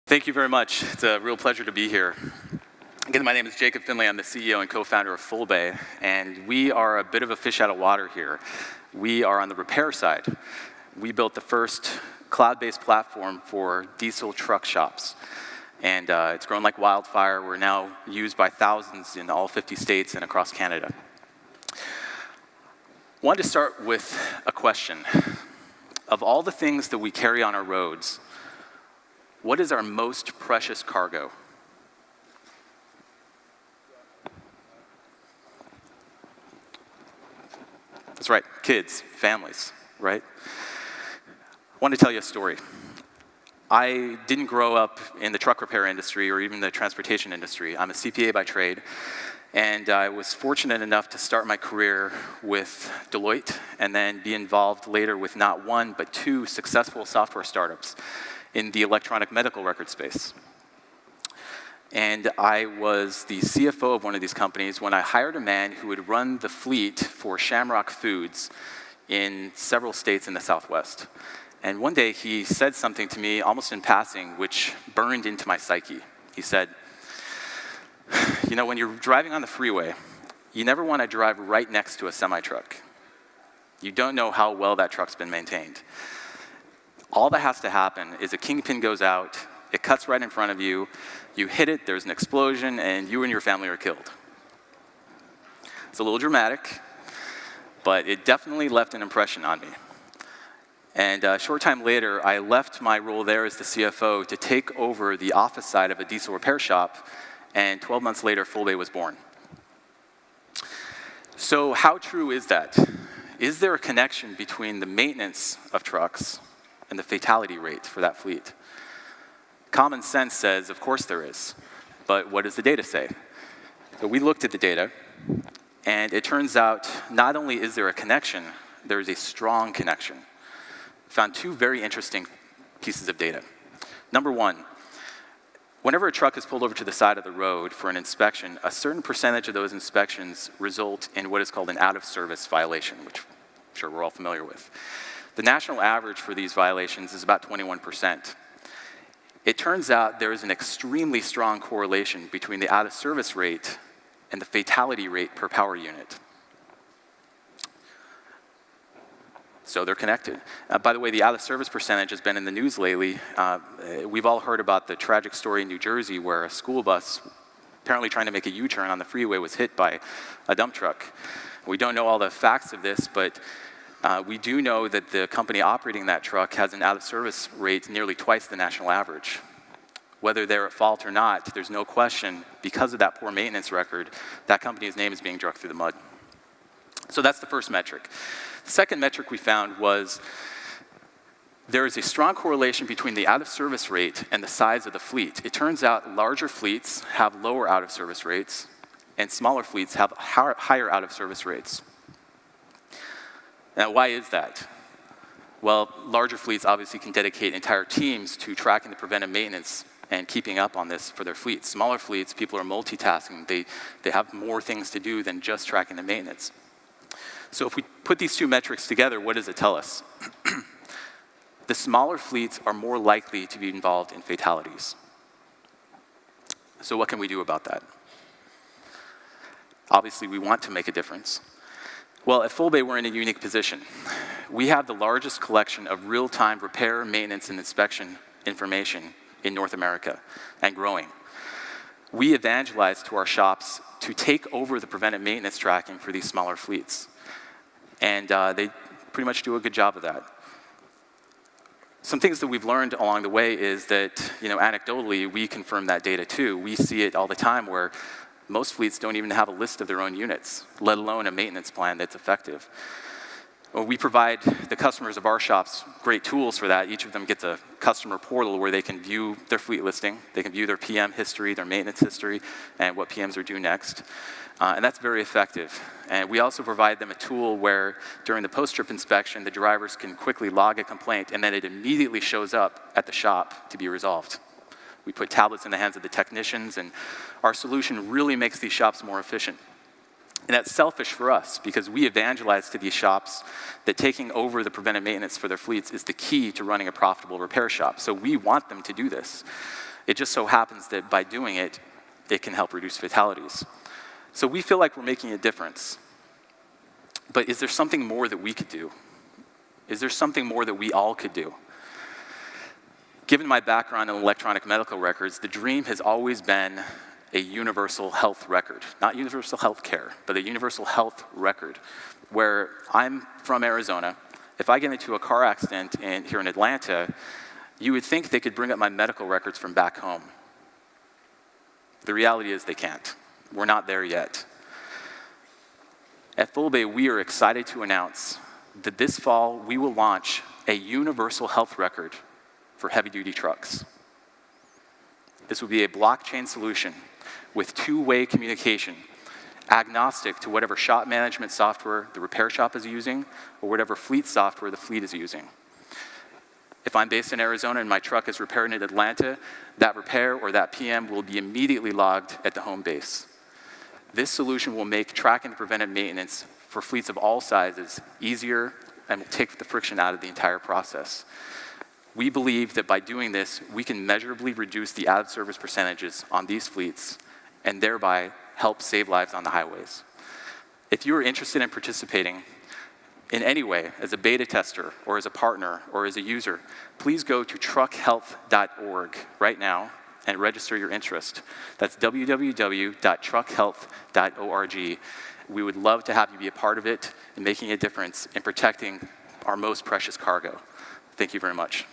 Thank you very much. It's a real pleasure to be here. Again, my name is Jacob Finley. I'm the CEO and co-founder of Fullbay, and we are a bit of a fish out of water here. We are on the repair side. We built the first cloud-based platform for diesel truck shops, and it's grown like wildfire. We're now used by thousands in all 50 states and across Canada. I wanted to start with a question. Of all the things that we carry on our roads, what is our most precious cargo? That's right, kids, families, right? I want to tell you a story. I didn't grow up in the truck repair industry or even the transportation industry. I'm a CPA by trade, and I was fortunate enough to start my career with Deloitte and then be involved later with not one, but two successful software startups in the electronic medical record space. And I was the CFO of one of these companies when I hired a man who would run the fleet for Shamrock Foods in several states in the Southwest. And one day he said something to me almost in passing which burned into my psyche. He said, you know, when you're driving on the freeway, you never want to drive right next to a semi-truck. You don't know how well that truck's been maintained. All that has to happen is a kingpin goes out, it cuts right in front of you, you hit it, there's an explosion, and you and your family are killed. It's a little dramatic, but it definitely left an impression on me. And a short time later, I left my role there as the CFO to take over the office side of a diesel repair shop, and 12 months later, Fullbay was born. So how true is that? Is there a connection between the maintenance of trucks and the fatality rate for that fleet? Common sense says, of course there is, but what does the data say? So we looked at the data, and it turns out not only is there a connection, there is a strong connection. We found two very interesting pieces of data. Number one, whenever a truck is pulled over to the side of the road for an inspection, a certain percentage of those inspections result in what is called an out-of-service violation, which I'm sure we're all familiar with. The national average for these violations is about 21%. It turns out there is an extremely strong correlation between the out-of-service rate and the fatality rate per power unit. So they're connected. By the way, the out-of-service percentage has been in the news lately. We've all heard about the tragic story in New Jersey where a school bus, apparently trying to make a U-turn on the freeway, was hit by a dump truck. We don't know all the facts of this, but we do know that the company operating that truck has an out-of-service rate nearly twice the national average. Whether they're at fault or not, there's no question, because of that poor maintenance record, that company's name is being dragged through the mud. So that's the first metric. The second metric we found was there is a strong correlation between the out-of-service rate and the size of the fleet. It turns out larger fleets have lower out-of-service rates, and smaller fleets have higher out-of-service rates. Now, why is that? Well, larger fleets obviously can dedicate entire teams to tracking the preventive maintenance and keeping up on this for their fleets. Smaller fleets, people are multitasking. They have more things to do than just tracking the maintenance. So if we put these two metrics together, what does it tell us? The smaller fleets are more likely to be involved in fatalities. So what can we do about that? Obviously, we want to make a difference. Well, at Fullbay, we're in a unique position. We have the largest collection of real-time repair, maintenance, and inspection information in North America, and growing. We evangelize to our shops to take over the preventive maintenance tracking for these smaller fleets. And they pretty much do a good job of that. Some things that we've learned along the way is that, you know, anecdotally, we confirm that data too. We see it all the time where most fleets don't even have a list of their own units, let alone a maintenance plan that's effective. Well, we provide the customers of our shops great tools for that. Each of them gets a customer portal where they can view their fleet listing, they can view their PM history, their maintenance history, and what PMs are due next. And that's very effective. And we also provide them a tool where during the post-trip inspection, the drivers can quickly log a complaint, and then it immediately shows up at the shop to be resolved. We put tablets in the hands of the technicians, and our solution really makes these shops more efficient. And that's selfish for us because we evangelize to these shops that taking over the preventive maintenance for their fleets is the key to running a profitable repair shop. So we want them to do this. It just so happens that by doing it, it can help reduce fatalities. So we feel like we're making a difference. But is there something more that we could do? Is there something more that we all could do? Given my background in electronic medical records, the dream has always been a universal health record. Not universal health care, but a universal health record. Where I'm from Arizona, if I get into a car accident here in Atlanta, you would think they could bring up my medical records from back home. The reality is they can't. We're not there yet. At Fullbay, we are excited to announce that this fall, we will launch a universal health record for heavy-duty trucks. This will be a blockchain solution with two-way communication, agnostic to whatever shop management software the repair shop is using or whatever fleet software the fleet is using. If I'm based in Arizona and my truck is repaired in Atlanta, that repair or that PM will be immediately logged at the home base. This solution will make tracking and preventive maintenance for fleets of all sizes easier and will take the friction out of the entire process. We believe that by doing this, we can measurably reduce the out-of-service percentages on these fleets and thereby help save lives on the highways. If you are interested in participating in any way as a beta tester or as a partner or as a user, please go to truckhealth.org right now and register your interest. That's www.truckhealth.org. We would love to have you be a part of it and making a difference in protecting our most precious cargo. Thank you very much.